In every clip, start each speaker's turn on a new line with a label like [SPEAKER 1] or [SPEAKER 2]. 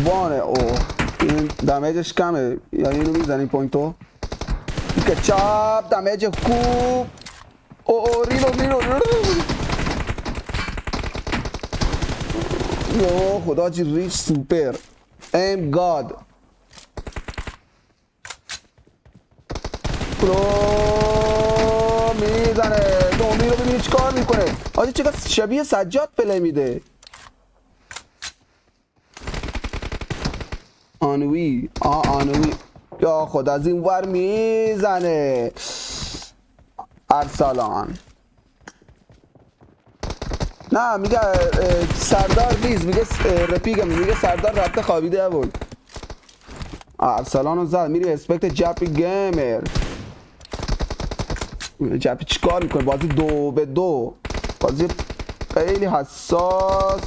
[SPEAKER 1] وانه اوه این دمیجش کمه، یعنی اینو میزنیم پوینتو که چاپ دمیج خوب. اوه ریلو یو خدا چی ریچ سوپر ام گاد میزنه. دومی رو ببینید چیکار میکنه آجی، چقدر شبیه سجاد پلی میده. آنوی آنوی یا خود از این ور میزنه. ارسلان نه میگه سردار نیست، میگه رفیقم، میگه سردار رفته خوابیده بود. ارسلان رو زد. میری اسپکت جپی گیمر. جپی چیکار میکنه؟ بازی 2-2، بازی خیلی حساس.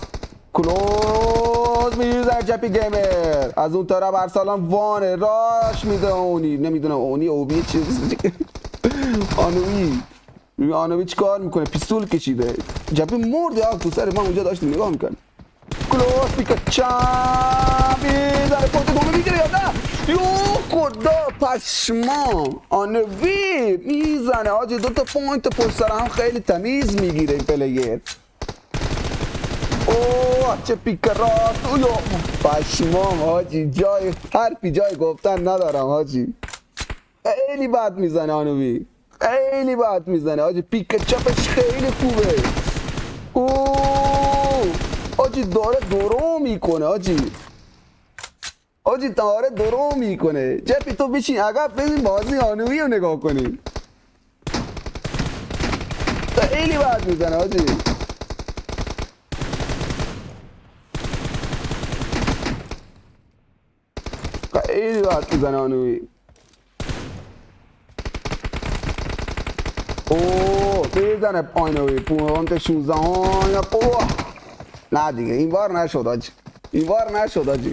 [SPEAKER 1] کلوز میزنه جپی گیمر. از اون طرف ارسلان وانه راش میده. اونی نمیدونم اونی اوبی چیز آنوی چیکار میکنه؟ پیستول کشیده. جپی مرد یا تو سر ما اونجا داشتیم نگاه میکنه. کلوز پیکا چم میزنه. پوینت دومه میگیره یا نه؟ یو خدا پشمام. آنوی میزنه آجی، دوتا پوینت پشت سر هم خیلی تمیز میگیره این پلیر. اوه چه پیک راست. اوه پشمام حاجی، جای حرفی جای گفتن ندارم حاجی. خیلی بد میزنه آنوی، خیلی بد میزنه حاجی. پیک چپش خیلی خوبه. اوه حاجی داره درو میکنه حاجی، حاجی داره درو میکنه. جپی تو بشین عقب ببین بازی آنوی رو نگاه کنی. خیلی بد میزنه حاجی. خیلی بد میزنه آنوی. اوه میزنه آنوی. پوینت 16 اوه نه دیگه این بار نشد آجی، این بار نشد آجی.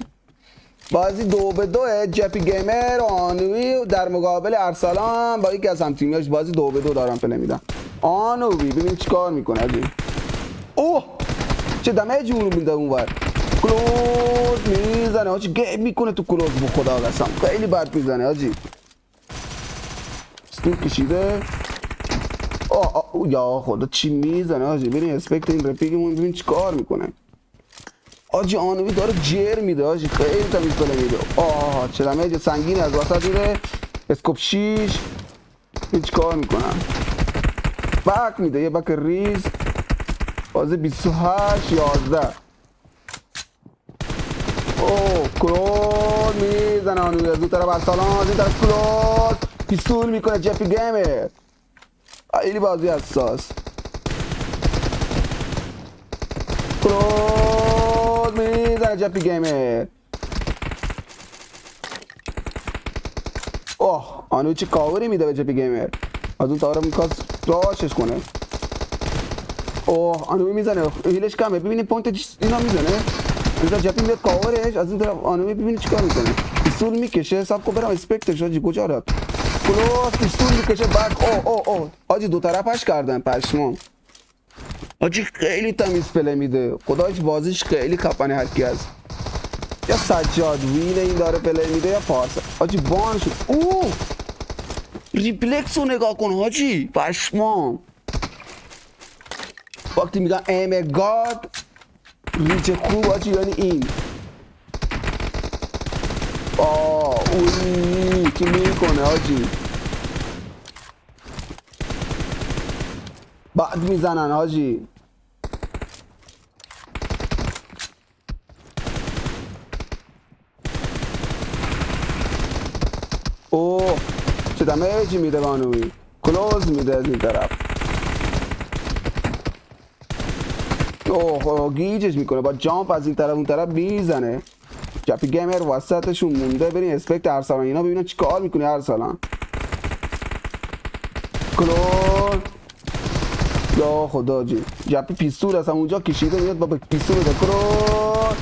[SPEAKER 1] بازی 2-2 جپی گیمر و آنوی در مقابل ارسلان با یکی از هم تیمیاش. بازی 2-2 دارن پله میدن. آنوی ببین چیکار میکنه آجی. اوه چه دمیجی اونو میده اونور. کلوز میزنه آجی، گیب میکنه تو کلوز. بو خدا قسم خیلی بد میزنه آجی. ستول کشیده. اوه یا خدا چی میزنه آجی. ببین اسپکت این رفیقمون ببین چیکار میکنه آجی. آنوی داره جر میده آجی، خیلی تمیز پله میده. آه چه دمیج سنگینی از وسط میره. اسکوپ 6 هیچ کار میکنم. بک میده یه بک ریز. بازی 28-11. اوه کلوز میزنه آنوی. از اون طرف ارسلان، از این طرف کلوز پیستول میکنه جپی گیمر. خیلی بازی حساس. کلوز میزنه جپی گیمر. اوه آنوی چه کاوری میده به جپی گیمر. از اون طرف میخواست راشش کنه. اوه آنوی میزنه. هیلش کمه. ببینید پوینت اینا میزنه. اینجا جپی میاد کاورش. از این طرف آنوی ببینید چیکار میکنه. پیستول میکشه. سب کو برم اسپکتش آجی کجا رفت. کلوز پیستول میکشه بک. اوه آجی دو طرفش کردن پشمام. آجی خیلی تمیز پله میده. خدایش بازیش خیلی خفنه. هر کی هست یا سجاد وین این داره پلی میده یا پارسا. حاجی بان شد. اوه ریپلکس رو نگاه کن حاجی پشمام. وقتی میگن ام گاد ریچ خوب حاجی یعنی این. اوی که میکنه حاجی. بعد میزنن حاجی. اوه چه دمیجی میده بانوی. کلوز میده از این طرف. اوه گیجش میکنه با جامپ از این طرف اون طرف میزنه. جپی گیمر وسطشون مونده. برین اسپکت ارسلان اینا ببینن چی کار میکنه ارسلان. کلوز یا خدا جی. جپی پیستول اصلا اونجا کشیده میاد با پیستول بده. کلوز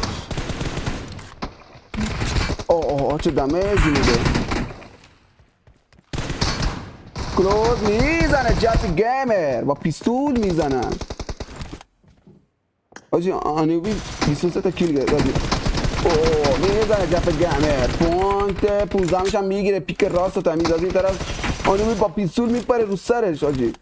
[SPEAKER 1] اوه چه دمیجی میده. کلوز میزنه جپی گیمر با پیستول میزنن. آجی آنوی 23 تا کیل گرفت. اوه میزنه جف گمر پوینت 15 هم میگیره پیک راست و تمیز از این طرف آنومی با پیستول میپره رو سرش آجی